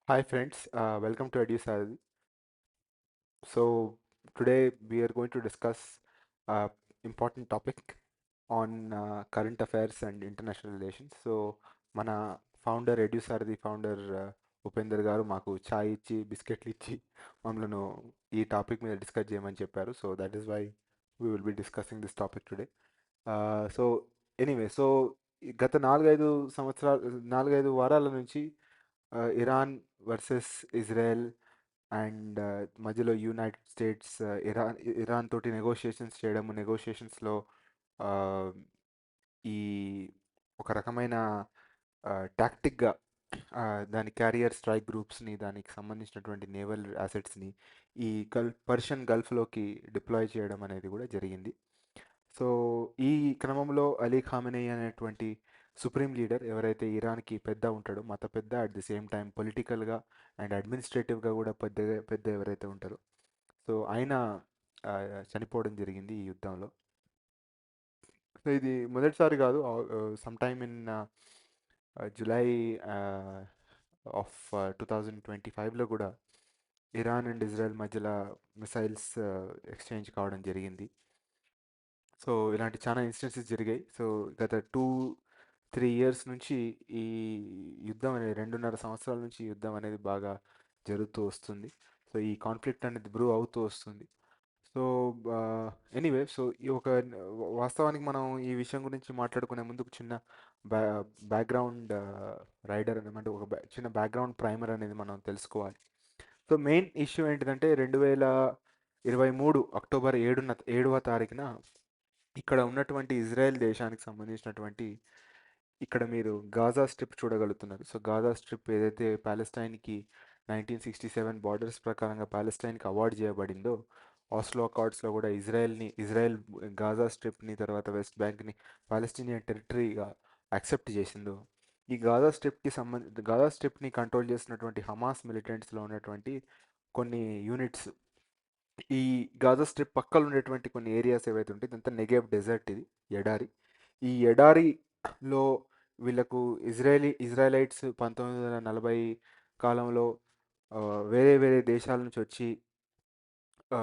Hi friends, welcome to EduSarthi. So today we are going to discuss a important topic on current affairs and international relations. So మన founder EduSarthi founder Upender గారు మాకు చాయ్ ఇచ్చి బిస్కెట్లు ఇచ్చి మమ్మల్ని ఈ topic మీద డిస్కస్ చేయమని చెప్పారు. So that is why we will be discussing this topic today. So so గత 4-5 వారాల నుంచి ఇరాన్ వర్సెస్ ఇజ్రాయెల్ అండ్ మధ్యలో యునైటెడ్ స్టేట్స్ ఇరాన్ తోటి నెగోషియేషన్స్ చేయడము నెగోషియేషన్స్లో ఈ ఒక రకమైన టాక్టిక్గా దాని క్యారియర్ స్ట్రైక్ గ్రూప్స్ని దానికి సంబంధించినటువంటి నేవల్ అసెట్స్ని ఈ పర్షియన్ గల్ఫ్లోకి డిప్లాయ్ చేయడం అనేది కూడా జరిగింది. సో ఈ క్రమంలో అలీ ఖామెనీ అనేటువంటి సుప్రీం లీడర్ ఎవరైతే ఇరాన్కి పెద్ద ఉంటాడో మత పెద్ద, అట్ ది సేమ్ టైం పొలిటికల్గా అండ్ అడ్మినిస్ట్రేటివ్గా కూడా పెద్ద పెద్ద ఎవరైతే ఉంటారో సో ఆయన ఆ, చనిపోవడం జరిగింది ఈ యుద్ధంలో. సో ఇది మొదటిసారి కాదు. Some time in July of 2025లో కూడా ఇరాన్ అండ్ ఇజ్రాయెల్ మధ్యలో మిసైల్స్ ఎక్స్చేంజ్ కావడం జరిగింది. సో ఇలాంటి చాలా ఇన్స్టెన్సెస్ జరిగాయి. సో గత 2-3 ఇయర్స్ నుంచి ఈ యుద్ధం అనేది 2.5 సంవత్సరాల నుంచి ఈ యుద్ధం అనేది బాగా జరుగుతూ వస్తుంది. సో ఈ కాన్ఫ్లిక్ట్ అనేది బ్రూ అవుతూ వస్తుంది. సో సో ఈ ఒక వాస్తవానికి మనం ఈ విషయం గురించి మాట్లాడుకునే ముందు ఒక చిన్న బ్యా బ్యాక్గ్రౌండ్ రైడర్ అంటే చిన్న బ్యాక్గ్రౌండ్ ప్రైమర్ అనేది మనం తెలుసుకోవాలి. సో మెయిన్ ఇష్యూ ఏంటిదంటే 2023 అక్టోబర్ 7వ తారీఖున ఇక్కడ ఉన్నటువంటి ఇజ్రాయెల్ దేశానికి సంబంధించినటువంటి ఇక్కడ మీరు గాజా స్ట్రిప్ చూడగలుగుతున్నారు. సో గాజా స్ట్రిప్ ఏదైతే ప్యాలెస్టైన్కి 1967 బార్డర్స్ ప్రకారంగా ప్యాలెస్టైన్కి అవార్డు చేయబడిందో, ఆస్లో అకార్డ్స్లో కూడా ఇజ్రాయెల్ గాజా స్ట్రిప్ని తర్వాత వెస్ట్ బ్యాంక్ని పాలెస్టీనియన్ టెరిటరీగా యాక్సెప్ట్ చేసిందో, ఈ గాజా స్ట్రిప్ని కంట్రోల్ చేస్తున్నటువంటి హమాస్ మిలిటెంట్స్లో ఉన్నటువంటి కొన్ని యూనిట్స్ ఈ గాజా స్ట్రిప్ పక్కన ఉండేటువంటి కొన్ని ఏరియాస్ ఏవైతే ఉంటాయి ఇదంతా నెగేవ్ డెజర్ట్, ఇది ఎడారి. ఈ ఎడారిలో వీళ్ళకు ఇజ్రాయలైట్స్ 1940 కాలంలో ఆ, వేరే వేరే దేశాల నుంచి వచ్చి ఆ,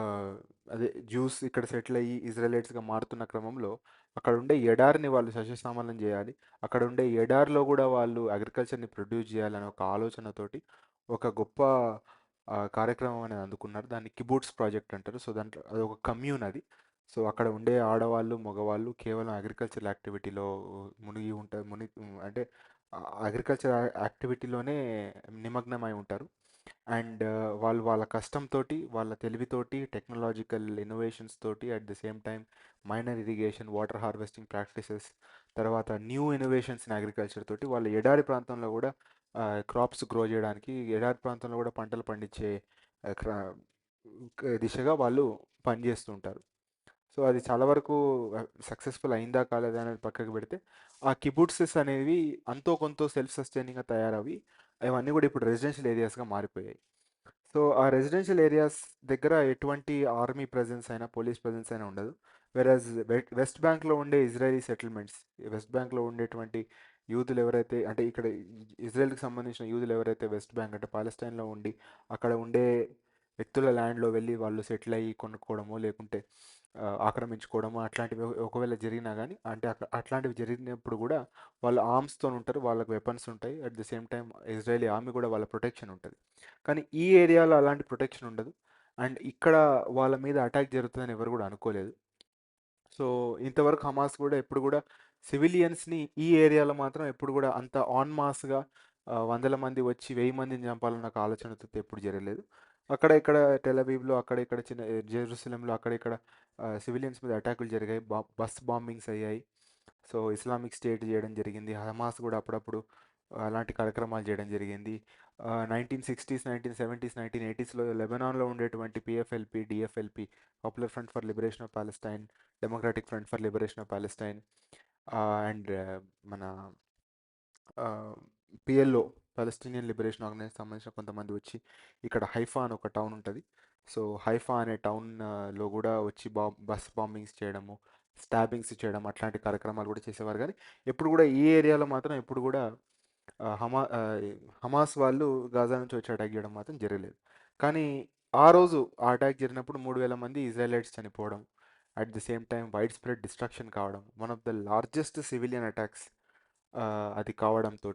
అదే జ్యూస్ ఇక్కడ సెటిల్ అయ్యి ఇజ్రాయలైట్స్గా మారుతున్న క్రమంలో అక్కడ ఉండే ఎడారిని వాళ్ళు సస్యశ్యామలం చేయాలి, అక్కడ ఉండే ఎడారిలో కూడా వాళ్ళు అగ్రికల్చర్ని ప్రొడ్యూస్ చేయాలనే ఒక ఆలోచనతోటి ఒక గొప్ప కార్యక్రమం అనేది అందుకున్నారు. దాన్ని కిబూట్స్ ప్రాజెక్ట్ అంటారు. సో దాంట్లో అది ఒక కమ్యూన్ అది. సో అక్కడ ఉండే ఆడవాళ్ళు మగవాళ్ళు కేవలం అగ్రికల్చర్ యాక్టివిటీలో మునిగి ఉంటారు, అంటే అగ్రికల్చర్ యాక్టివిటీలోనే నిమగ్నమై ఉంటారు. అండ్ వాళ్ళు వాళ్ళ కష్టంతోటి వాళ్ళ తెలివితోటి టెక్నాలజికల్ ఇన్నోవేషన్స్ తోటి at the same time minor irrigation water harvesting practices తర్వాత న్యూ ఇన్నోవేషన్స్ ఇన్ అగ్రికల్చర్ తోటి వాళ్ళ ఎడారి ప్రాంతంలో కూడా క్రాప్స్ గ్రో చేయడానికి ఎడారి ప్రాంతంలో కూడా పంటలు పండించే ఆ, క్ర- దిశగా వాళ్ళు పనిచేస్తుంటారు. సో అది చాలా వరకు సక్సెస్ఫుల్ అయిందా కాలేదా అనేది పక్కకు పెడితే ఆ కిబుట్సెస్ అనేవి అంతో కొంత సెల్ఫ్ సస్టైనింగ్గా తయారవి అవన్నీ కూడా ఇప్పుడు రెసిడెన్షియల్ ఏరియాస్గా మారిపోయాయి. సో ఆ రెసిడెన్షియల్ ఏరియాస్ దగ్గర ఎటువంటి ఆర్మీ ప్రెజెన్స్ అయినా పోలీస్ ప్రెజెన్స్ అయినా ఉండదు. వెరాజ్ వెస్ట్ బ్యాంక్లో ఉండే ఇజ్రాయలీ సెటిల్మెంట్స్, వెస్ట్ బ్యాంక్లో ఉండేటువంటి యూదులు ఎవరైతే అంటే ఇక్కడ ఇజ్రాయెల్కి సంబంధించిన యూదులు ఎవరైతే వెస్ట్ బ్యాంక్ అంటే పాలెస్టైన్లో ఉండి అక్కడ ఉండే వ్యక్తుల ల్యాండ్లో వెళ్ళి వాళ్ళు సెటిల్ అయ్యి కొనుక్కోవడమో లేకుంటే ఆక్రమించుకోవడమో అట్లాంటివి ఒకవేళ జరిగినా కానీ అంటే అట్లాంటివి జరిగినప్పుడు కూడా వాళ్ళు ఆర్మ్స్తో ఉంటారు, వాళ్ళకి వెపన్స్ ఉంటాయి, at the same time Israeli army కూడా వాళ్ళ ప్రొటెక్షన్ ఉంటుంది. కానీ ఈ ఏరియాలో అలాంటి ప్రొటెక్షన్ ఉండదు. అండ్ ఇక్కడ వాళ్ళ మీద అటాక్ జరుగుతుందని ఎవరు కూడా అనుకోలేదు. సో ఇంతవరకు హమాస్ కూడా ఎప్పుడు కూడా సివిలియన్స్ని ఈ ఏరియాలో మాత్రం ఎప్పుడు కూడా అంత ఆన్ మాస్గా వందల మంది వచ్చి 1000 మందిని చంపాలన్న ఒక ఆలోచనతో ఎప్పుడు జరగలేదు. అక్కడ ఇక్కడ టెలవీవ్లో అక్కడ ఇక్కడ చిన్న జెరూసలంలో అక్కడ ఇక్కడ సివిలియన్స్ మీద అటాకులు జరిగాయి, బస్ బాంబింగ్స్ అయ్యాయి. సో ఇస్లామిక్ స్టేట్ చేయడం జరిగింది, హమాస్ కూడా అప్పుడప్పుడు అలాంటి కార్యక్రమాలు చేయడం జరిగింది. 1960s 1970s 1980స్లో లెబనాన్లో ఉండేటువంటి PFLP DFLP popular front for liberation of Palestine, democratic front for liberation of Palestine and మన పిఎల్ఓ పాలెస్టీనియన్ లిబరేషన్ ఆర్గనైజేషన్ సంబంధించిన కొంతమంది వచ్చి ఇక్కడ హైఫా అని ఒక టౌన్ ఉంటుంది. సో హైఫా అనే టౌన్లో కూడా వచ్చి బస్ బాంబింగ్స్ చేయడము, స్టాబింగ్స్ చేయడం అట్లాంటి కార్యక్రమాలు కూడా చేసేవారు. కానీ ఎప్పుడు కూడా ఈ ఏరియాలో మాత్రం ఎప్పుడు కూడా హమాస్ వాళ్ళు గాజా నుంచి వచ్చి అటాక్ చేయడం మాత్రం జరగలేదు. కానీ ఆ రోజు ఆ అటాక్ జరిగినప్పుడు 3000 మంది ఇజ్రాయలైట్స్ చనిపోవడం, at the same time widespread destruction కావడం, one of the largest civilian attacks అది కావడంతో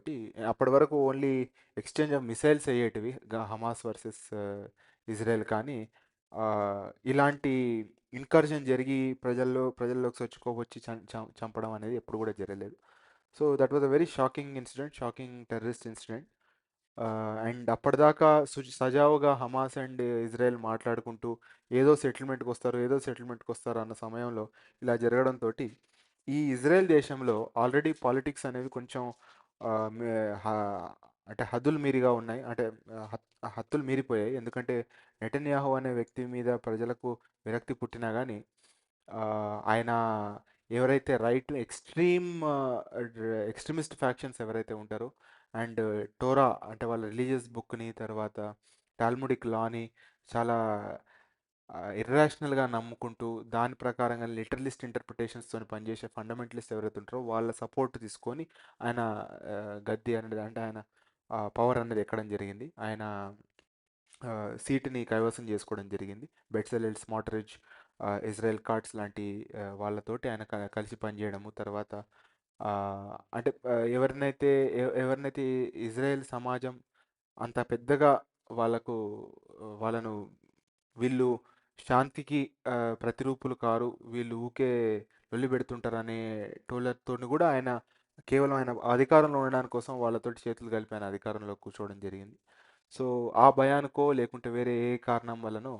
అప్పటి వరకు ఓన్లీ ఎక్స్చేంజ్ ఆఫ్ మిసైల్స్ అయ్యేటివి హమాస్ వర్సెస్ ఇజ్రాయెల్. కానీ ఆ, ఇలాంటి ఇన్కర్జన్ జరిగి ప్రజల్లోకి వచ్చి చంపడం అనేది ఎప్పుడు కూడా జరగలేదు. So that was a very shocking incident, shocking terrorist incident. And అప్పటిదాకా సజావుగా హమాస్ అండ్ ఇజ్రాయెల్ మాట్లాడుకుంటూ ఏదో సెటిల్మెంట్కి వస్తారు అన్న సమయంలో ఇలా జరగడంతో ఈ ఇజ్రాయెల్ దేశంలో ఆల్రెడీ పాలిటిక్స్ అనేవి కొంచెం ఆ, మే- హ- అంటే హద్దులు మీరిగా ఉన్నాయి. అంటే హద్దులు మీరిపోయాయి. ఎందుకంటే నెటన్యాహు అనే వ్యక్తి మీద ప్రజలకు విరక్తి పుట్టినా కానీ ఆయన ఎవరైతే రైట్ ఎక్స్ట్రీమిస్ట్ ఫ్యాక్షన్స్ ఎవరైతే ఉంటారో అండ్ టోరా అంటే వాళ్ళ రిలీజియస్ బుక్ని, తర్వాత టాల్ముడిక్ లాని చాలా ఇర్రాషనల్గా నమ్ముకుంటూ దాని ప్రకారంగా లిటరలిస్ట్ ఇంటర్ప్రిటేషన్స్తో పనిచేసే ఫండమెంటలిస్ట్ ఎవరైతే ఉంటారో వాళ్ళ సపోర్ట్ తీసుకొని ఆయన గద్దె అనేది, అంటే ఆయన పవర్ అనేది ఎక్కడం జరిగింది. ఆయన సీటుని కైవసం చేసుకోవడం జరిగింది. బెట్సెలెల్ స్మాటరిజ్, ఇజ్రాయెల్ కార్డ్స్ లాంటి వాళ్ళతోటి ఆయన కలిసి పనిచేయడము. తర్వాత అంటే ఎవరినైతే ఇజ్రాయెల్ సమాజం అంత పెద్దగా వాళ్ళకు వాళ్ళను వీళ్ళు శాంతికి ప్రతిరూపులు కారు, వీళ్ళు ఊకే లొల్లి పెడుతుంటారనే టోళ్ళతోని కూడా ఆయన కేవలం ఆయన అధికారంలో ఉండడానికి కోసం వాళ్ళతోటి చేతులు కలిపి ఆయన అధికారంలో కూర్చోవడం జరిగింది. సో ఆ భయానికో లేకుంటే వేరే ఏ కారణం వల్లనో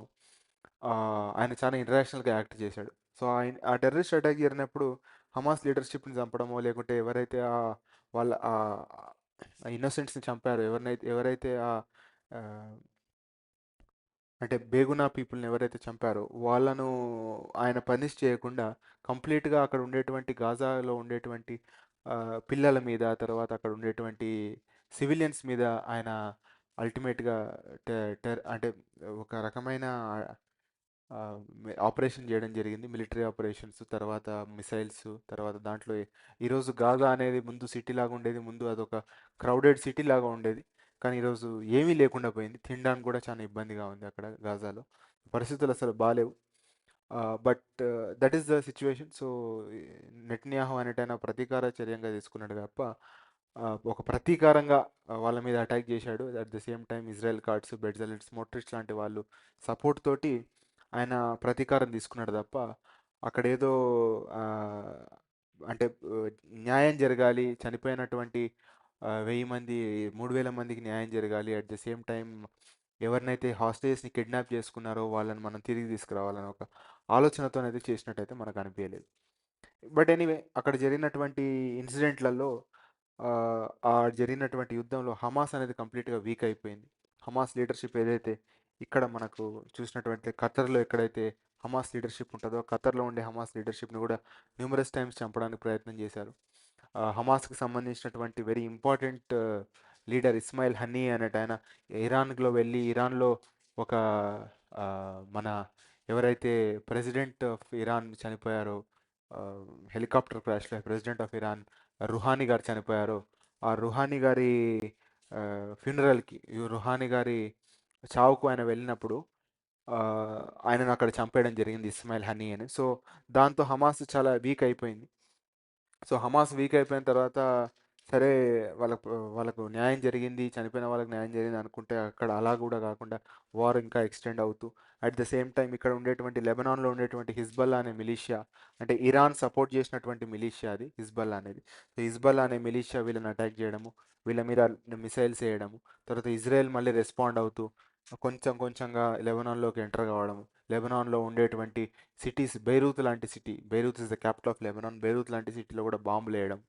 ఆ, ఆయన చాలా ఇంటర్నేషనల్గా యాక్ట్ చేశాడు. సో ఆ టెర్రరిస్ట్ అటాక్ జరిగినప్పుడు హమాస్ లీడర్షిప్ని చంపడమో లేకుంటే ఎవరైతే వాళ్ళ ఇన్నోసెంట్స్ని చంపారో, ఎవరైతే ఆ, అంటే బేగునా పీపుల్ని ఎవరైతే చంపారో వాళ్ళను ఆయన పనిష్ చేయకుండా కంప్లీట్గా అక్కడ ఉండేటువంటి గాజాలో ఉండేటువంటి ఆ, పిల్లల మీద, తర్వాత అక్కడ ఉండేటువంటి సివిలియన్స్ మీద ఆయన అల్టిమేట్గా అంటే ఒక రకమైన ఆపరేషన్ చేయడం జరిగింది. మిలిటరీ ఆపరేషన్స్, తర్వాత మిసైల్స్, తర్వాత దాంట్లో ఈరోజు గాజా అనేది ముందు సిటీ లాగా ఉండేది, ముందు అదొక క్రౌడెడ్ సిటీ లాగా ఉండేది. కానీ ఈరోజు ఏమీ లేకుండా పోయింది. తినడానికి కూడా చాలా ఇబ్బందిగా ఉంది అక్కడ గాజాలో. పరిస్థితులు అసలు బాలేవు. But that is the situation. So Netanyahu అనేటైన ప్రతీకార చర్యంగా తీసుకున్నాడు తప్ప ఒక ప్రతీకారంగా వాళ్ళ మీద అటాక్ చేశాడు. At the same time Israel కార్డ్స్, బెడ్జలిట్స్, మోట్రిచ్ లాంటి వాళ్ళు సపోర్ట్ తోటి ఆయన ప్రతీకారం తీసుకున్నాడు తప్ప అక్కడేదో ఆ, అంటే న్యాయం జరగాలి, చనిపోయినటువంటి 1000 మంది 3000 మందికి న్యాయం జరగాలి, అట్ ద సేమ్ టైం ఎవరినైతే హాస్టేజెస్ని కిడ్నాప్ చేసుకున్నారో వాళ్ళని మనం తిరిగి తీసుకురావాలని ఒక ఆలోచనతోనైతే చేసినట్టయితే మనకు అనిపించలేదు. బట్ ఎనీవే అక్కడ జరిగినటువంటి ఇన్సిడెంట్లలో ఆ, ఆ జరిగినటువంటి యుద్ధంలో హమాస్ అనేది కంప్లీట్గా వీక్ అయిపోయింది. హమాస్ లీడర్షిప్ ఏదైతే ఇక్కడ మనకు చూసినటువంటి ఖతర్లో ఎక్కడైతే హమాస్ లీడర్షిప్ ఉంటుందో, ఖతర్లో ఉండే హమాస్ లీడర్షిప్ని కూడా న్యూమరస్ టైమ్స్ చంపడానికి ప్రయత్నం చేశారు. హమాస్కి సంబంధించినటువంటి very important leader Ismail Haniyeh అనేట ఆయన ఇరాన్లో వెళ్ళి ఇరాన్లో ఒక ఆ, మన ఎవరైతే ప్రెసిడెంట్ ఆఫ్ ఇరాన్ చనిపోయారో, హెలికాప్టర్ క్రాష్లో ప్రెసిడెంట్ ఆఫ్ ఇరాన్ రుహానీ గారు చనిపోయారో, ఆ రుహానీ గారి ఫ్యూనరల్కి, రుహానీ గారి చావుకు ఆయన వెళ్ళినప్పుడు ఆ, ఆయనను అక్కడ చంపేయడం జరిగింది, ఇస్మాయిల్ హనీ అని. సో దాంతో హమాస్ చాలా వీక్ అయిపోయింది. సో హమాస్ వీక్ అయిపోయిన తర్వాత సరే, వాళ్ళకు న్యాయం జరిగింది, చనిపోయిన వాళ్ళకి న్యాయం జరిగింది అనుకుంటే అక్కడ అలా కూడా కాకుండా వార్ ఇంకా ఎక్స్టెండ్ అవుతూ అట్ ద సేమ్ టైం ఇక్కడ ఉండేటువంటి లెబనాన్లో ఉండేటువంటి హిజ్బల్లా అనే మిలీషియా, అంటే ఇరాన్ సపోర్ట్ చేసినటువంటి మిలీషియా అది హిజ్బల్లా అనేది. సో హిజ్బల్లా అనే మిలీషియా వీళ్ళని అటాక్ చేయడము, వీళ్ళ మీద మిసైల్స్ వేయడము, తర్వాత ఇజ్రాయెల్ మళ్ళీ రెస్పాండ్ అవుతూ కొంచెం కొంచెంగా లెబనాన్లోకి ఎంటర్ కావడము, లెబనాన్లో ఉండేటువంటి cities, Beirut is the capital of Lebanon, Beirut లాంటి సిటీలో కూడా బాంబులు వేయడం.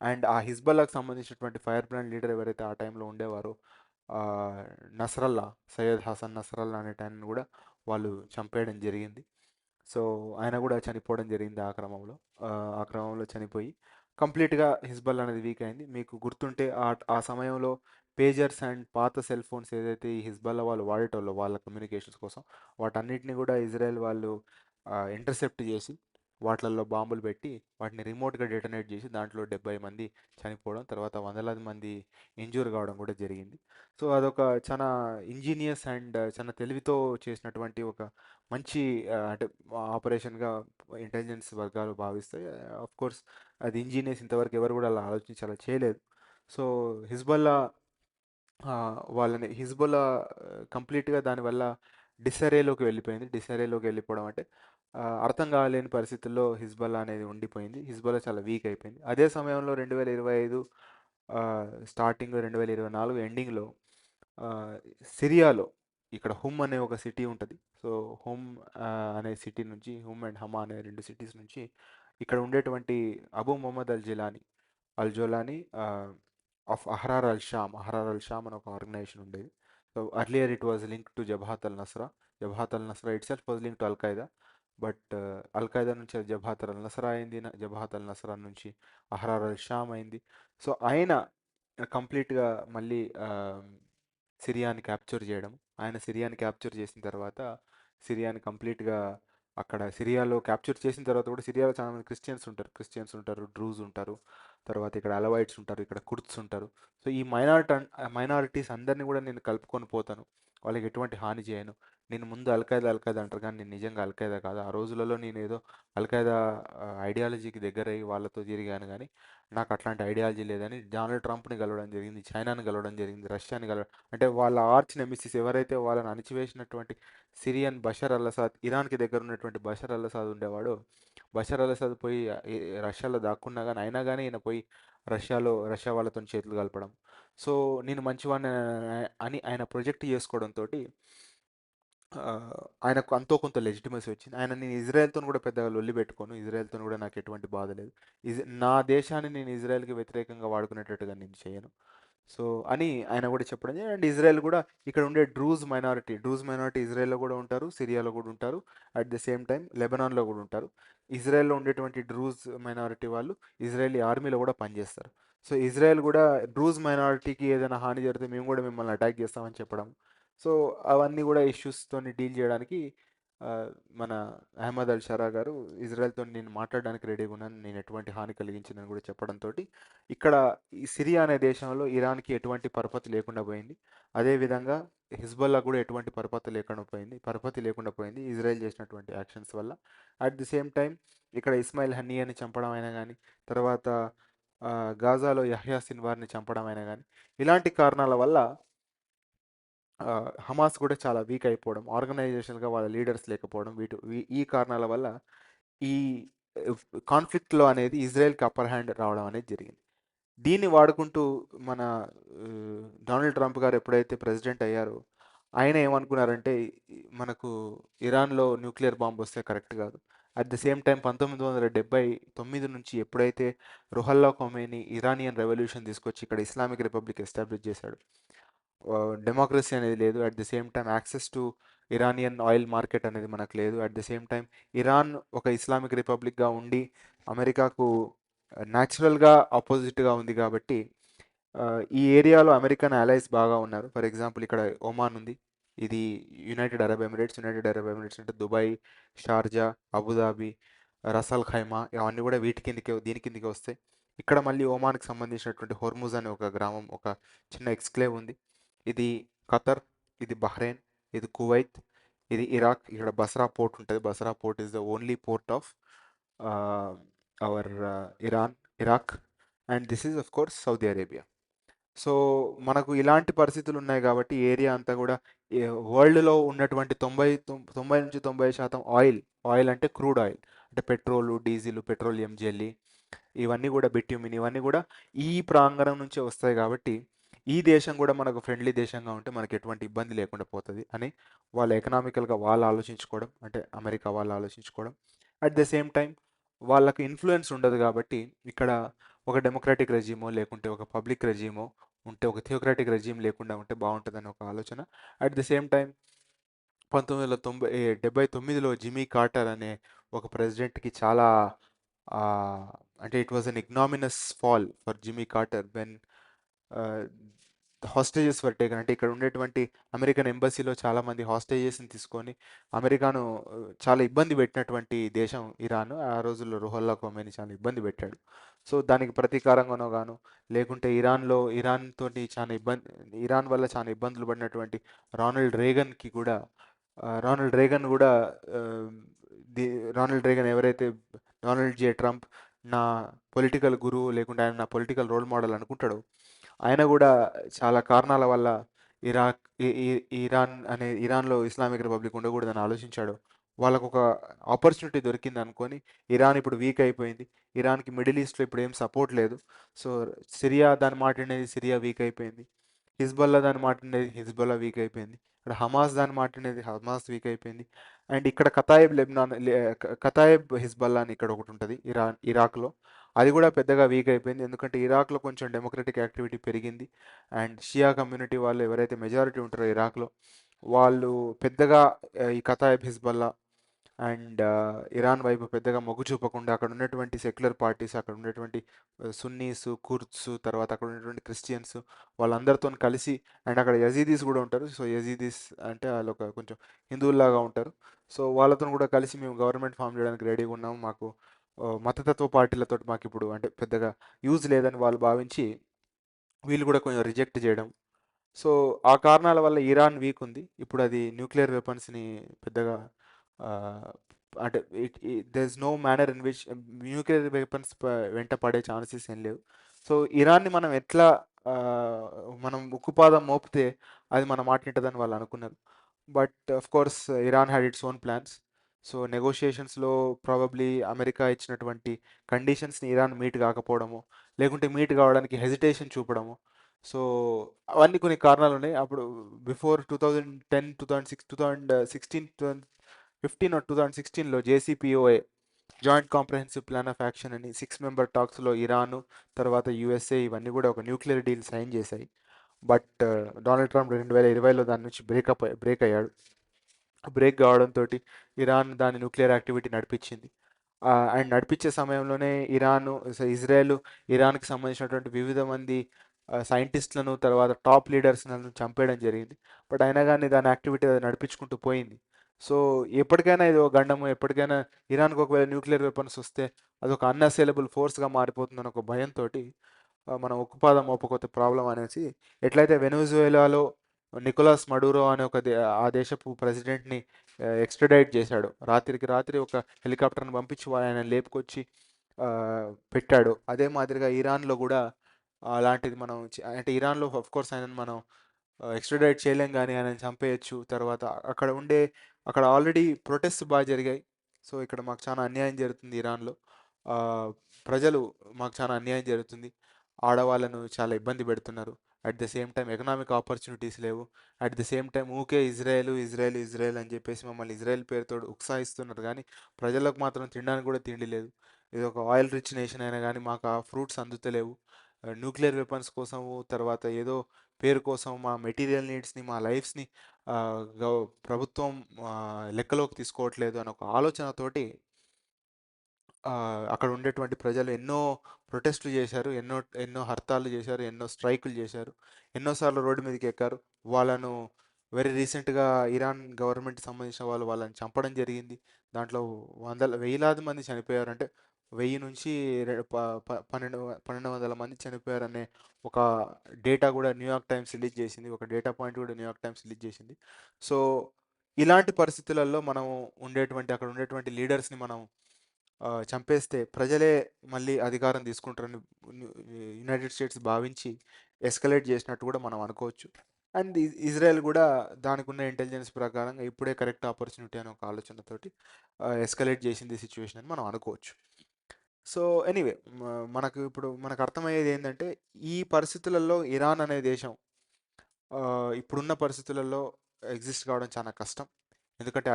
అండ్ ఆ హిజ్బల్లాకు సంబంధించినటువంటి ఫైర్ బ్రాండ్ లీడర్ ఎవరైతే ఆ టైంలో ఉండేవారో ఆ, నస్రల్లా, సయ్యద్ హసన్ నస్రల్లా అనే టైంని కూడా వాళ్ళు చంపేయడం జరిగింది. సో ఆయన కూడా చనిపోవడం జరిగింది ఆ క్రమంలో. ఆ, ఆ క్రమంలో చనిపోయి కంప్లీట్గా హిజ్బల్ అనేది వీక్ అయింది. మీకు గుర్తుంటే ఆ సమయంలో పేజర్స్ అండ్ పాత సెల్ ఫోన్స్ ఏదైతే ఈ హిజ్బల్లా వాళ్ళు వాడేటోళ్ళు వాళ్ళ కమ్యూనికేషన్స్ కోసం, వాటన్నిటిని కూడా ఇజ్రాయెల్ వాళ్ళు ఇంటర్సెప్ట్ చేసి వాటిలలో బాంబులు పెట్టి వాటిని రిమోట్గా డెటనేట్ చేసి దాంట్లో 70 మంది చనిపోవడం, తర్వాత వందలాది మంది ఇంజ్యూర్ కావడం కూడా జరిగింది. సో అదొక చాలా ఇంజనీయస్ అండ్ చాలా తెలివితో చేసినటువంటి ఒక మంచి అంటే ఆపరేషన్గా ఇంటెలిజెన్స్ వర్గాలు భావిస్తాయి. ఆఫ్ కోర్స్ అది ఇంజనీయస్, ఇంతవరకు ఎవరు కూడా అలా ఆలోచించి అలా చేయలేదు. సో హిజ్బుల్లా హిజ్బుల్లా కంప్లీట్గా దానివల్ల డిసరేలోకి వెళ్ళిపోయింది. డిసరేలోకి వెళ్ళిపోవడం అంటే అర్థం కాలేని పరిస్థితుల్లో హిజ్బుల్లా అనేది ఉండిపోయింది. హిజ్బుల్లా చాలా వీక్ అయిపోయింది. అదే సమయంలో 2025 స్టార్టింగ్, 2024 ఎండింగ్లో సిరియాలో ఇక్కడ హుమ్ అనే ఒక సిటీ ఉంటుంది. సో హుమ్ అనే సిటీ నుంచి, హుమ్ అండ్ హమా అనే రెండు సిటీస్ నుంచి ఇక్కడ ఉండేటువంటి Abu Mohammad al Jolani of Ahrar al Sham అని ఒక ఆర్గనైజేషన్ ఉండేది. So earlier it was link to Jabhat al Nusra itself was link to al Qaeda. But al Qaeda నుంచి అది జబహాత్ అల్ నస్రా అయింది. జబహాత్ అల్ నస్రా నుంచి అహ్రార్ అల్ షామ్ అయింది. So ఆయన కంప్లీట్గా మళ్ళీ సిరియాని క్యాప్చర్ చేయడం. ఆయన సిరియాని క్యాప్చర్ చేసిన తర్వాత సిరియాని కంప్లీట్గా అక్కడ సిరియాలో క్యాప్చర్ చేసిన తర్వాత కూడా సిరియాలో చాలా మంది క్రిస్టియన్స్ ఉంటారు, డ్రూజ్ ఉంటారు, తర్వాత ఇక్కడ అలవైట్స్ ఉంటారు, ఇక్కడ కుర్ద్స్ ఉంటారు. సో ఈ మైనారిటీస్ అందరినీ కూడా నేను కలుపుకొని పోతాను, వాళ్ళకి ఎటువంటి హాని చేయను. నేను ముందు అల్ఖైదా అంటారు కానీ నేను నిజంగా అల్ఖైదా కాదు. ఆ రోజులలో నేను ఏదో అల్ఖైదా ఐడియాలజీకి దగ్గరయ్యి వాళ్ళతో తిరిగాను కానీ నాకు అట్లాంటి ఐడియాలజీ లేదని డొనాల్డ్ ట్రంప్ని కలవడం జరిగింది, చైనాని కలవడం జరిగింది, రష్యాని కలవడం. అంటే వాళ్ళ ఆర్చ్ నెమిసిస్ ఎవరైతే వాళ్ళని అణిచివేసినటువంటి సిరియన్ బషర్ అల్ అసాద్, ఇరాన్కి దగ్గర ఉన్నటువంటి బషర్ అల్ అసాద్ ఉండేవాడు. బషర్ అల్ అసాద్ పోయి రష్యాలో దాక్కున్నా కానీ అయినా కానీ ఈయన పోయి రష్యా వాళ్ళతో చేతులు కలపడం. సో నేను మంచివాడిని అని ఆయన ప్రొజెక్ట్ చేసుకోవడంతో ఆయనకు అంతో కొంత లెజిటిమసీ వచ్చింది. నేను ఇజ్రాయెల్తో కూడా పెద్దగా లొల్లి పెట్టుకోను, ఇజ్రాయెల్తో కూడా నాకు ఎటువంటి బాధ లేదు. నా దేశాన్ని నేను ఇజ్రాయెల్కి వ్యతిరేకంగా వాడుకునేటట్టుగా నేను చేయను. సో అని ఆయన కూడా చెప్పడం జరిగింది. అండ్ ఇజ్రాయెల్ కూడా ఇక్కడ ఉండే డ్రూజ్ మైనారిటీ ఇజ్రాయెల్లో కూడా ఉంటారు, సిరియాలో కూడా ఉంటారు, అట్ ద సేమ్ టైం లెబనాన్లో కూడా ఉంటారు. ఇజ్రాయెల్లో ఉండేటువంటి డ్రూజ్ మైనారిటీ వాళ్ళు ఇజ్రాయలీ ఆర్మీలో కూడా పనిచేస్తారు. సో ఇజ్రాయెల్ కూడా డ్రూజ్ మైనారిటీకి ఏదైనా హాని జరిగితే మేము కూడా మిమ్మల్ని అటాక్ చేస్తామని చెప్పడం. సో అవన్నీ కూడా ఇష్యూస్తోని డీల్ చేయడానికి ఆ, మన అహ్మద్ అల్ షరా గారు ఇజ్రాయెల్తో నేను మాట్లాడడానికి రెడీగా ఉన్నాను, నేను ఎటువంటి హాని కలిగించిందని కూడా చెప్పడంతో ఇక్కడ ఈ సిరియా అనే దేశంలో ఇరాన్కి ఎటువంటి పరపతి లేకుండా పోయింది. అదేవిధంగా హిజ్బుల్లా కూడా ఎటువంటి పరపతి లేకుండా పోయింది ఇజ్రాయెల్ చేసినటువంటి యాక్షన్స్ వల్ల. అట్ ది సేమ్ టైం ఇక్కడ ఇస్మాయిల్ హనియాని చంపడం అయినా కానీ, తర్వాత గాజాలో యహ్యా సిన్వార్ని చంపడం అయినా కానీ, ఇలాంటి కారణాల వల్ల హమాస్ కూడా చాలా వీక్ అయిపోవడం, ఆర్గనైజేషన్గా వాళ్ళ లీడర్స్ లేకపోవడం, ఈ కారణాల వల్ల ఈ కాన్ఫ్లిక్ట్లో అనేది ఇజ్రాయెల్కి అప్పర్ హ్యాండ్ రావడం అనేది జరిగింది. దీన్ని వాడుకుంటూ మన డొనాల్డ్ ట్రంప్ గారు ఎప్పుడైతే ప్రెసిడెంట్ అయ్యారో ఆయన ఏమనుకున్నారంటే మనకు ఇరాన్లో న్యూక్లియర్ బాంబ్ వస్తే కరెక్ట్ కాదు. అట్ ద సేమ్ టైం 1979 నుంచి ఎప్పుడైతే రుహల్లా ఖొమైనీ ఇరానియన్ రెవల్యూషన్ తీసుకొచ్చి ఇక్కడ ఇస్లామిక్ రిపబ్లిక్ ఎస్టాబ్లిష్ చేశాడు, డెమోక్రసీ అనేది లేదు. At the same time access to Iranian oil market అనేది మనకు లేదు. At the same time Iran ఒక ఇస్లామిక్ రిపబ్లిక్గా ఉండి అమెరికాకు న్యాచురల్గా ఆపోజిట్గా ఉంది కాబట్టి ఆ, ఈ ఏరియాలో అమెరికన్ allies బాగా ఉన్నారు. ఫర్ ఎగ్జాంపుల్ ఇక్కడ ఒమాన్ ఉంది, ఇది యునైటెడ్ అరబ్ ఎమిరేట్స్ అంటే దుబాయ్, షార్జా, అబుదాబి, రసల్ ఖైమా ఇవన్నీ కూడా దీని కిందికి వస్తాయి. ఇక్కడ మళ్ళీ ఒమాన్కి సంబంధించినటువంటి హోర్ముజ్ అనే ఒక గ్రామం, ఒక చిన్న ఎక్స్క్లేవ్ ఉంది. ఇది ఖతర్, ఇది బహ్రెయిన్, ఇది కువైత్, ఇది ఇరాక్. ఇక్కడ బస్రా పోర్ట్ ఉంటుంది. Basra port is the only port of our Iraq, and this is of course Saudi Arabia. So మనకు ఇలాంటి పరిస్థితులు ఉన్నాయి కాబట్టి ఏరియా అంతా కూడా వరల్డ్లో ఉన్నటువంటి 90 నుంచి 90% ఆయిల్ అంటే క్రూడ్ ఆయిల్, అంటే పెట్రోలు, డీజిల్, పెట్రోలియం జెల్లీ, ఇవన్నీ కూడా బిట్యూమిన్, ఇవన్నీ కూడా ఈ ప్రాంగణం నుంచే వస్తాయి కాబట్టి ఈ దేశం కూడా మనకు ఫ్రెండ్లీ దేశంగా ఉంటే మనకి ఎటువంటి ఇబ్బంది లేకుండా పోతుంది అని వాళ్ళు ఎకనామికల్గా వాళ్ళు ఆలోచించుకోవడం, అంటే అమెరికా వాళ్ళు ఆలోచించుకోవడం. అట్ ద సేమ్ టైం వాళ్ళకు ఇన్ఫ్లుయెన్స్ ఉండదు కాబట్టి ఇక్కడ ఒక డెమోక్రాటిక్ రెజీమో లేకుంటే ఒక పబ్లిక్ రెజీమో ఉంటే, ఒక థియోక్రాటిక్ రెజీమ్ లేకుండా ఉంటే బాగుంటుందని ఒక ఆలోచన. అట్ ది సేమ్ టైం 1979లో జిమీ కార్టర్ అనే ఒక ప్రెసిడెంట్కి చాలా ఆ, అంటే it was an ignominious fall for Jimmy Carter when hostages were taken, అంటే ఇక్కడ ఉండేటువంటి అమెరికన్ ఎంబసీలో చాలామంది హాస్టేజెస్ని తీసుకొని అమెరికాను చాలా ఇబ్బంది పెట్టినటువంటి దేశం ఇరాన్. ఆ రోజుల్లో రుహల్లా ఖొమైనీ చాలా ఇబ్బంది పెట్టాడు. సో దానికి ప్రతీకారంగానో గాను, లేకుంటే ఇరాన్ తోటి చాలా ఇరాన్ వల్ల చాలా ఇబ్బందులు పడినటువంటి రానల్డ్ రేగన్కి కూడా రానల్డ్ రేగన్ కూడా ఆ, ది రానల్డ్ రేగన్ ఎవరైతే డొనాల్డ్ జే ట్రంప్ నా పొలిటికల్ గురువు లేకుంటే ఆయన నా పొలిటికల్ రోల్ మోడల్ అనుకుంటాడో, ఆయన కూడా చాలా కారణాల వల్ల ఇరాక్ ఇరాన్లో ఇస్లామిక్ రిపబ్లిక్ ఉండకూడదని ఆలోచించాడు. వాళ్ళకు ఒక ఆపర్చునిటీ దొరికింది అనుకొని ఇరాన్ ఇప్పుడు వీక్ అయిపోయింది. ఇరాన్కి మిడిల్ ఈస్ట్లో ఇప్పుడు ఏం సపోర్ట్ లేదు. సో సిరియా దాని మాట అనేది సిరియా వీక్ అయిపోయింది. హిజ్బుల్లా దాని మాట అనేది హిజ్బుల్లా వీక్ అయిపోయింది. ఇక్కడ హమాస్ దాని మాట అనేది హమాస్ వీక్ అయిపోయింది. అండ్ ఇక్కడ కతాయిబ్ హిజ్బుల్లా అని ఇక్కడ ఒకటి ఉంటుంది ఇరాక్లో. అది కూడా పెద్దగా వీక్ అయిపోయింది, ఎందుకంటే ఇరాక్లో కొంచెం డెమోక్రటిక్ యాక్టివిటీ పెరిగింది. అండ్ షియా కమ్యూనిటీ వాళ్ళు ఎవరైతే మెజారిటీ ఉంటారో ఇరాక్లో, వాళ్ళు పెద్దగా ఈ కతాయిబ్ హిజ్బుల్లా అండ్ ఇరాన్ వైపు పెద్దగా మొగ్గు చూపకుండా అక్కడ ఉన్నటువంటి సెక్యులర్ పార్టీస్, అక్కడ ఉన్నటువంటి సున్నీస్, కుర్ద్స్, తర్వాత అక్కడ ఉన్నటువంటి క్రిస్టియన్స్ వాళ్ళందరితో కలిసి, అండ్ అక్కడ యజీదీస్ కూడా ఉంటారు. సో యజీదీస్ అంటే వాళ్ళు ఒక కొంచెం హిందువుల్లాగా ఉంటారు. సో వాళ్ళతో కూడా కలిసి మేము గవర్నమెంట్ ఫామ్ చేయడానికి రెడీగా ఉన్నాము, మాకు మతతత్వ పార్టీలతో మాకు ఇప్పుడు అంటే పెద్దగా యూజ్ లేదని వాళ్ళు భావించి వీళ్ళు కూడా కొంచెం రిజెక్ట్ చేయడం. సో ఆ కారణాల వల్ల ఇరాన్ వీక్ ఉంది. ఇప్పుడు అది న్యూక్లియర్ వెపన్స్ని పెద్దగా ఆ, అంటే there is no manner in which nuclear weapons వెంట పడే ఛాన్సెస్ ఏం లేవు. సో ఇరాన్ని మనం ఎట్లా ఆ, మనం ఉక్కుపాదం మోపితే అది మన మాట వింటదని వాళ్ళు అనుకున్నారు. But of course Iran had its own plans. So నెగోషియేషన్స్లో ప్రాబబ్లీ అమెరికా ఇచ్చినటువంటి కండిషన్స్ని ఇరాన్ మీట్ కాకపోవడము, లేకుంటే మీట్ కావడానికి హెజిటేషన్ చూపడము. సో అవన్నీ కొన్ని కారణాలు ఉన్నాయి. అప్పుడు బిఫోర్ 2010, 2006, 2016, 2015 2016లో JCPOA joint comprehensive plan of action అని 6 మెంబర్ టాక్స్లో ఇరాను తర్వాత యుఎస్ఏ ఇవన్నీ కూడా ఒక న్యూక్లియర్ డీల్ సైన్ చేశాయి. బట్ డొనాల్డ్ ట్రంప్ 2020లో దాని నుంచి బ్రేక్ అయ్యాడు. బ్రేక్ కావడంతో ఇరాన్ దాని న్యూక్లియర్ యాక్టివిటీ నడిపించింది. అండ్ నడిపించే సమయంలోనే ఇజ్రాయెల్ ఇరాన్కి సంబంధించినటువంటి వివిధ మంది సైంటిస్టులను తర్వాత టాప్ లీడర్స్లను చంపేయడం జరిగింది. బట్ అయినా కానీ దాని యాక్టివిటీ అది నడిపించుకుంటూ పోయింది. సో ఎప్పటికైనా ఇది ఒక గండము, ఎప్పటికైనా ఇరాన్కి ఒకవేళ న్యూక్లియర్ వెపన్స్ వస్తే అదొక అన్అసైలబుల్ ఫోర్స్గా మారిపోతుందని ఒక భయంతో మనం ఉక్కుపాదం మోపకపోతే ప్రాబ్లం అనేసి, ఎట్లయితే వెనుజువేలాలో నికోలస్ మడూరో అనే ఆ దేశపు ప్రెసిడెంట్ని ఎక్స్ట్రడైట్ చేశాడు, రాత్రికి రాత్రి ఒక హెలికాప్టర్ని పంపించి ఆయన లేపుకొచ్చి ఆ, పెట్టాడు. అదే మాదిరిగా ఇరాన్లో కూడా అలాంటిది మనం అంటే ఇరాన్లో ఆఫ్ కోర్స్ ఆయనను మనం ఎక్స్ట్రడైట్ చేయలేం, కానీ ఆయన చంపేయచ్చు. తర్వాత అక్కడ ఆల్రెడీ ప్రొటెస్ట్ బాగా జరిగాయి. సో ఇక్కడ మాకు చాలా అన్యాయం జరుగుతుంది ఇరాన్లో. ఆ, ప్రజలు మాకు చాలా అన్యాయం జరుగుతుంది, ఆడవాళ్ళను చాలా ఇబ్బంది పెడుతున్నారు. At the same time economic opportunities లేవు. అట్ ద సేమ్ టైం ఊకే ఇజ్రాయెల్ అని చెప్పేసి మమ్మల్ని ఇజ్రాయెల్ పేరుతో ఉత్సాహిస్తున్నారు, కానీ ప్రజలకు మాత్రం తినడానికి కూడా తిండి లేదు. ఇది ఒక ఆయిల్ రిచ్ నేషన్ అయినా కానీ మాకు ఆ ఫ్రూట్స్ అందుతలేవు. న్యూక్లియర్ వెపన్స్ కోసము తర్వాత ఏదో పేరు కోసం మా మెటీరియల్ నీడ్స్ని, మా లైఫ్స్ని ప్రభుత్వం లెక్కలోకి తీసుకోవట్లేదు అని ఒక ఆలోచనతోటి ఆ, అక్కడ ఉండేటువంటి ప్రజలు ఎన్నో ప్రొటెస్టులు చేశారు, ఎన్నో ఎన్నో హర్తాళ్ళు చేశారు, ఎన్నో స్ట్రైకులు చేశారు, ఎన్నోసార్లు రోడ్డు మీదకి ఎక్కారు. వాళ్ళను వెరీ రీసెంట్గా ఇరాన్ గవర్నమెంట్ సంబంధించిన వాళ్ళని చంపడం జరిగింది. దాంట్లో వేలాది మంది చనిపోయారు. అంటే 1000 నుంచి 1200 మంది చనిపోయారనే ఒక డేటా కూడా న్యూయార్క్ టైమ్స్ రిలీజ్ చేసింది, ఒక డేటా పాయింట్ కూడా న్యూయార్క్ టైమ్స్ రిలీజ్ చేసింది. సో ఇలాంటి పరిస్థితులలో మనం అక్కడ ఉండేటువంటి లీడర్స్ని మనం చంపేస్తే ప్రజలే మళ్ళీ అధికారం తీసుకుంటారని యునైటెడ్ స్టేట్స్ భావించి ఎస్కలేట్ చేసినట్టు కూడా మనం అనుకోవచ్చు. అండ్ ఇజ్రాయెల్ కూడా దానికి ఉన్న ఇంటెలిజెన్స్ ప్రకారంగా ఇప్పుడే కరెక్ట్ ఆపర్చునిటీ అనే ఒక ఆలోచనతోటి ఎస్కలేట్ చేసింది సిచ్యువేషన్ అని మనం అనుకోవచ్చు. సో ఎనీవే, మనకు అర్థమయ్యేది ఏంటంటే ఈ పరిస్థితులలో ఇరాన్ అనే దేశం ఇప్పుడున్న పరిస్థితులలో ఎగ్జిస్ట్ కావడం చాలా కష్టం. ఎందుకంటే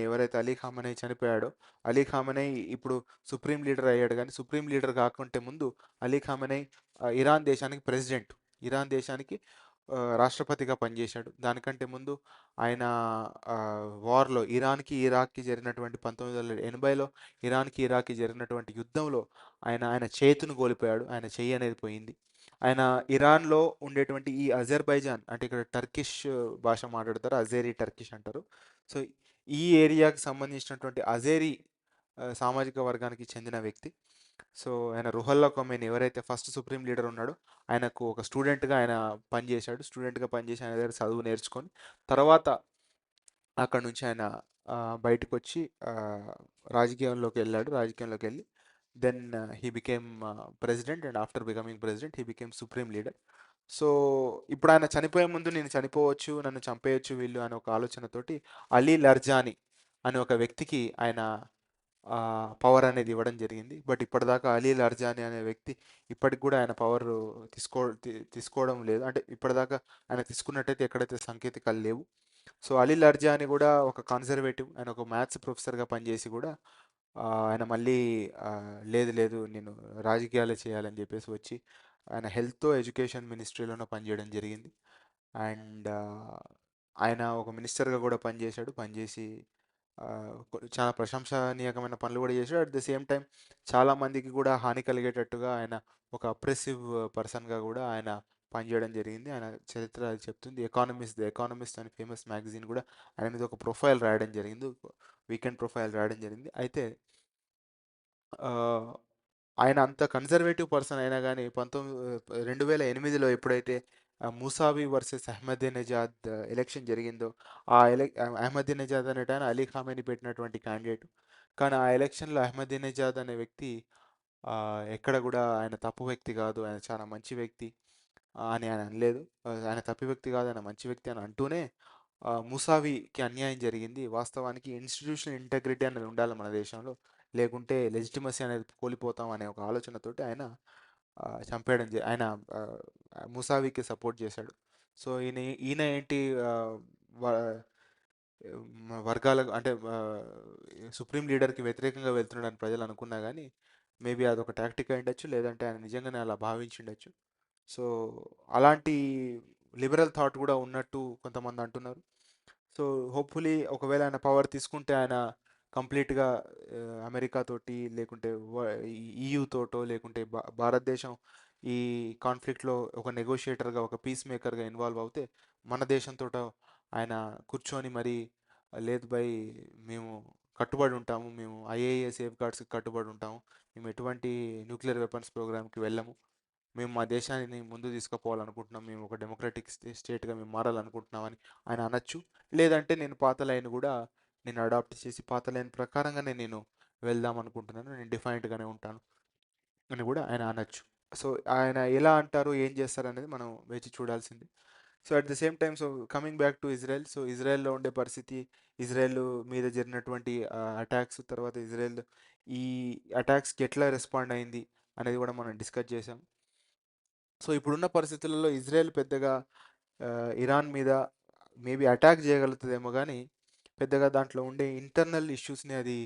ఎవరైతే అలీ ఖామెనై చనిపోయాడో, అలీ ఖామెనై ఇప్పుడు సుప్రీం లీడర్ అయ్యాడు, కానీ సుప్రీం లీడర్ కాకుంటే ముందు అలీ ఖామెనై ఇరాన్ దేశానికి ప్రెసిడెంట్, ఇరాన్ దేశానికి రాష్ట్రపతిగా పనిచేశాడు. దానికంటే ముందు ఆయన వార్లో ఇరాక్కి జరిగినటువంటి 1980లో ఇరాన్కి ఇరాక్కి జరిగినటువంటి యుద్ధంలో ఆయన చేతును కోల్పోయాడు, ఆయన చెయ్యి అనేది పోయింది. ఆయన ఇరాన్లో ఉండేటువంటి ఈ అజర్బైజాన్ అంటే ఇక్కడ టర్కిష్ భాష మాట్లాడతారు, అజేరీ టర్కిష్ అంటారు. సో ఈ ఏరియాకి సంబంధించినటువంటి అజేరీ సామాజిక వర్గానికి చెందిన వ్యక్తి. సో ఆయన రుహల్లా కొమేని ఎవరైతే ఫస్ట్ సుప్రీం లీడర్ ఉన్నాడో ఆయనకు ఒక స్టూడెంట్గా ఆయన పనిచేశాడు. స్టూడెంట్గా పనిచేసి ఆయన దగ్గర చదువు నేర్చుకొని తర్వాత అక్కడ నుంచి ఆయన బయటకు వచ్చి రాజకీయంలోకి వెళ్ళాడు. రాజకీయంలోకి వెళ్ళి then he became president, and after becoming president he became supreme leader. So ఇప్పుడు ఆయన చనిపోయే ముందు నేను చనిపోవచ్చు, నన్ను చంపేయచ్చు వీళ్ళు అనే ఒక ఆలోచనతోటి అలీ లర్జానీ అనే ఒక వ్యక్తికి ఆయన పవర్ అనేది ఇవ్వడం జరిగింది. బట్ ఇప్పటిదాకా అలీ లర్జానీ అనే వ్యక్తి ఇప్పటికి కూడా ఆయన పవర్ తీసుకోవడం లేదు. అంటే ఇప్పటిదాకా ఆయన తీసుకున్నట్టయితే ఎక్కడైతే సంకేతికాలు లేవు. సో అలీ లర్జానీ కూడా ఒక కన్జర్వేటివ్, ఆయన ఒక మ్యాథ్స్ ప్రొఫెసర్గా పనిచేసి కూడా ఆయన మళ్ళీ ఆ, లేదు లేదు నేను రాజకీయాలే చేయాలని చెప్పేసి వచ్చి ఆయన హెల్త్ ఎడ్యుకేషన్ మినిస్ట్రీలోనే పనిచేయడం జరిగింది. అండ్ ఆయన ఒక మినిస్టర్గా కూడా పనిచేశాడు. పనిచేసి ఆ, చాలా ప్రశంసనీయకమైన పనులు కూడా చేశాడు. అట్ ద సేమ్ టైం చాలా మందికి కూడా హాని కలిగేటట్టుగా ఆయన ఒక అప్రెసివ్ పర్సన్గా కూడా ఆయన పనిచేయడం జరిగింది. ఆయన చరిత్ర అది చెప్తుంది. ద ఎకానమిస్ట్ అని ఫేమస్ మ్యాగజైన్ కూడా ఆయన మీద ఒక ప్రొఫైల్ రాయడం జరిగింది, వీకెండ్ ప్రొఫైల్ రాయడం జరిగింది. అయితే ఆ, ఆయన అంత కన్జర్వేటివ్ పర్సన్ అయినా కానీ 2008లో ఎప్పుడైతే మూసావి వర్సెస్ అహ్మదీనెజాద్ ఎలక్షన్ జరిగిందో అహ్మదీనెజాద్ అనేట ఆయన అలీ ఖామేని పెట్టినటువంటి క్యాండిడేట్. కానీ ఆ ఎలక్షన్లో అహ్మదీనెజాద్ అనే వ్యక్తి ఆ, ఎక్కడ కూడా ఆయన తప్పు వ్యక్తి కాదు, ఆయన చాలా మంచి వ్యక్తి అని ఆయన అనలేదు. ఆయన తప్పు వ్యక్తి కాదు, ఆయన మంచి వ్యక్తి అని అంటూనే ముసావికి అన్యాయం జరిగింది. వాస్తవానికి ఇన్స్టిట్యూషనల్ ఇంటెగ్రిటీ అనేది ఉండాలి మన దేశంలో, లేకుంటే లెజిటిమసీ అనేది కోల్పోతాం అనే ఒక ఆలోచనతోటి ఆయన ఆయన ఆ, ముసావికి సపోర్ట్ చేశాడు. సో ఈయన ఏంటి ఆ, వ- వర్గాల అంటే సుప్రీం లీడర్కి వ్యతిరేకంగా వెళ్తున్నాడని ప్రజలు అనుకున్నా కానీ మేబీ అదొక టాక్టిక్ అయి ఉండొచ్చు, లేదంటే ఆయన నిజంగానే అలా భావించిండొచ్చు. సో అలాంటి లిబరల్ థాట్ కూడా ఉన్నట్టు కొంతమంది అంటున్నారు. సో హోప్ఫుల్లీ ఒకవేళ ఆయన పవర్ తీసుకుంటే ఆయన కంప్లీట్గా అమెరికా తోటి లేకుంటే ఈయూ తోటో లేకుంటే భారతదేశం ఈ కాన్ఫ్లిక్ట్లో ఒక నెగోషియేటర్గా ఒక పీస్ మేకర్గా ఇన్వాల్వ్ అవుతే మన దేశంతో ఆయన కూర్చొని మరి లేదు బై మేము కట్టుబడి ఉంటాము, మేము ఐఏఏ సేఫ్ గార్డ్స్కి కట్టుబడి ఉంటాము, మేము ఎటువంటి న్యూక్లియర్ వెపన్స్ ప్రోగ్రామ్కి వెళ్ళము, మేము మా దేశాన్ని ముందు తీసుకుపోవాలనుకుంటున్నాం, మేము ఒక డెమోక్రటిక్ స్టేట్గా మేము మారాలనుకుంటున్నామని ఆయన అనొచ్చు. లేదంటే నేను పాత లైన్ కూడా నేను అడాప్ట్ చేసి పాత లైన్ ప్రకారంగానే నేను వెళ్దాం అనుకుంటున్నాను, నేను డిఫైన్డ్గానే ఉంటాను అని కూడా ఆయన అనొచ్చు. సో ఆయన ఎలా అంటారు, ఏం చేస్తారు అనేది మనం వేచి చూడాల్సింది. So at the same time so coming back to Israel, so ఇజ్రాయెల్లో ఉండే పరిస్థితి, ఇజ్రాయెల్ మీద జరిగినటువంటి అటాక్స్, తర్వాత ఇజ్రాయెల్ ఈ అటాక్స్కి ఎట్లా రెస్పాండ్ అయింది అనేది కూడా మనం డిస్కస్ చేసాం. సో ఇప్పుడున్న పరిస్థితులలో ఇజ్రాయెల్ పెద్దగా ఇరాన్ మీద మేబీ అటాక్ చేయగలుగుతుందేమో కానీ పెద్దగా దాంట్లో ఉండే ఇంటర్నల్ ఇష్యూస్ని అది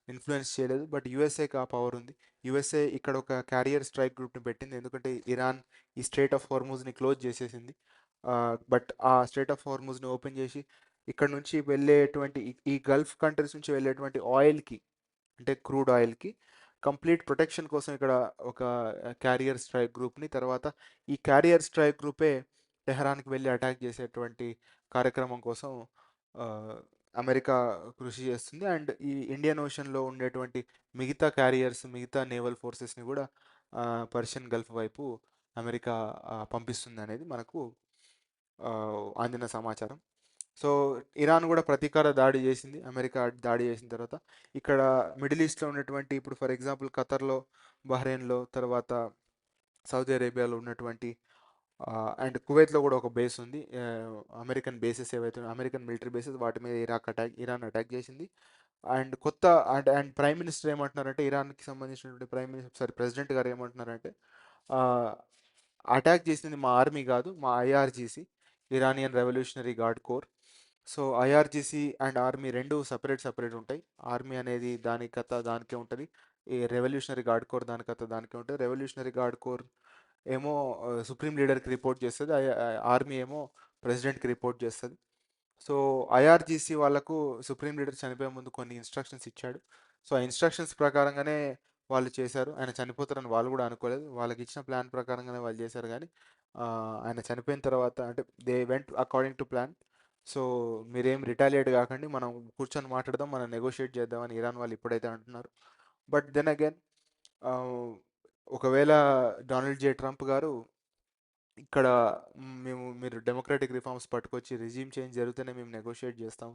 ఇన్ఫ్లుయెన్స్ చేయలేదు. బట్ యూఎస్ఏకి ఆ పవర్ ఉంది. యూఎస్ఏ ఇక్కడ ఒక క్యారియర్ స్ట్రైక్ గ్రూప్ని పెట్టింది, ఎందుకంటే ఇరాన్ ఈ స్ట్రేట్ ఆఫ్ హార్మూజ్ని క్లోజ్ చేసేసింది. బట్ ఆ స్ట్రేట్ ఆఫ్ హార్మూజ్ని ఓపెన్ చేసి ఇక్కడ నుంచి వెళ్ళేటువంటి ఈ గల్ఫ్ కంట్రీస్ నుంచి వెళ్ళేటువంటి ఆయిల్కి, అంటే క్రూడ్ ఆయిల్కి కంప్లీట్ ప్రొటెక్షన్ కోసం ఇక్కడ ఒక క్యారియర్ స్ట్రైక్ గ్రూప్ని, తర్వాత ఈ క్యారియర్ స్ట్రైక్ గ్రూపే టెహరాన్కి వెళ్ళి అటాక్ చేసేటువంటి కార్యక్రమం కోసం ఆ, అమెరికా కృషి చేస్తుంది. అండ్ ఈ ఇండియన్ ఓషన్లో ఉండేటువంటి మిగతా క్యారియర్స్, మిగతా నేవల్ ఫోర్సెస్ని కూడా పర్షియన్ గల్ఫ్ వైపు అమెరికా పంపిస్తుంది అనేది మనకు ఆ, అందిన సమాచారం. సో ఇరాన్ కూడా ప్రతీకార దాడి చేసింది, అమెరికా దాడి చేసిన తర్వాత. ఇక్కడ మిడిల్ ఈస్ట్లో ఉన్నటువంటి ఇప్పుడు ఫర్ ఎగ్జాంపుల్ ఖతర్లో, బహ్రెయిన్లో, తర్వాత సౌదీ అరేబియాలో ఉన్నటువంటి అండ్ కువైత్లో కూడా ఒక బేస్ ఉంది. అమెరికన్ బేసెస్ ఏవైతే అమెరికన్ మిలిటరీ బేసెస్ వాటి మీద ఇరాన్ అటాక్ చేసింది. అండ్ అండ్ ప్రైమ్ మినిస్టర్ ఏమంటున్నారంటే, ఇరాన్కి సంబంధించినటువంటి ప్రెసిడెంట్ గారు ఏమంటున్నారంటే అటాక్ చేసింది మా ఆర్మీ కాదు, మా IRGC, Iranian revolutionary guard corps. So IRGC and army రెండు సపరేట్ సపరేట్ ఉంటాయి. ఆర్మీ అనేది దాని కథ దానికే ఉంటుంది, ఈ రెవల్యూషనరీ గార్డ్ కోర్ దాని కథ దానికే ఉంటుంది. రెవల్యూషనరీ గార్డ్ కోర్ ఏమో సుప్రీం లీడర్కి రిపోర్ట్ చేస్తుంది, ఆర్మీ ఏమో ప్రెసిడెంట్కి రిపోర్ట్ చేస్తుంది. సో ఐఆర్జీసీ వాళ్ళకు సుప్రీం లీడర్ చనిపోయే ముందు కొన్ని ఇన్స్ట్రక్షన్స్ ఇచ్చాడు. సో ఆ ఇన్స్ట్రక్షన్స్ ప్రకారంగానే వాళ్ళు చేశారు. ఆయన చనిపోతారని వాళ్ళు కూడా అనుకోలేదు. వాళ్ళకి ఇచ్చిన ప్లాన్ ప్రకారంగానే వాళ్ళు చేశారు కానీ ఆయన చనిపోయిన తర్వాత అంటే they went according to plan. So మీరేం రిటాలియేట్ కాకండి, మనం కూర్చొని మాట్లాడదాం, మనం నెగోషియేట్ చేద్దామని ఇరాన్ వాళ్ళు ఇప్పుడైతే అంటున్నారు. బట్ దెన్ అగైన్ ఒకవేళ డొనాల్డ్ జే ట్రంప్ గారు ఇక్కడ మీరు డెమోక్రాటిక్ రిఫార్మ్స్ పట్టుకొచ్చి రిజీమ్ చేంజ్ జరిగితేనే మేము నెగోషియేట్ చేస్తాం,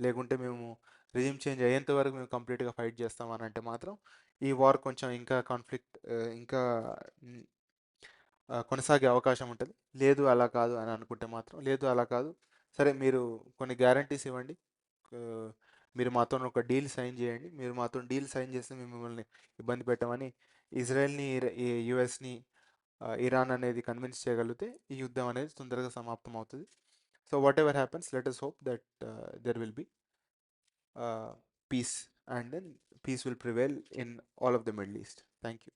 లేకుంటే మేము రిజీమ్ చేంజ్ అయ్యేంత వరకు మేము కంప్లీట్గా ఫైట్ చేస్తాం అని అంటే మాత్రం ఈ వార్ కొంచెం ఇంకా కాన్ఫ్లిక్ట్ ఇంకా మ్, కొనసాగే అవకాశం ఉంటుంది. లేదు అలా కాదు అని అనుకుంటే మాత్రం, లేదు అలా కాదు, సరే మీరు కొన్ని గ్యారంటీస్ ఇవ్వండి, ఆ, మీరు మాతో ఒక డీల్ సైన్ చేయండి, మీరు మాతో డీల్ సైన్ చేస్తే మేము మిమ్మల్ని ఇబ్బంది పెట్టమని ఇజ్రాయెల్ని యుఎస్ని ఇరాన్ అనేది కన్విన్స్ చేయగలిగితే ఈ యుద్ధం అనేది తొందరగా సమాప్తం అవుతుంది. So whatever happens let us hope that there will be peace and then peace will prevail in all of the Middle East. Thank you.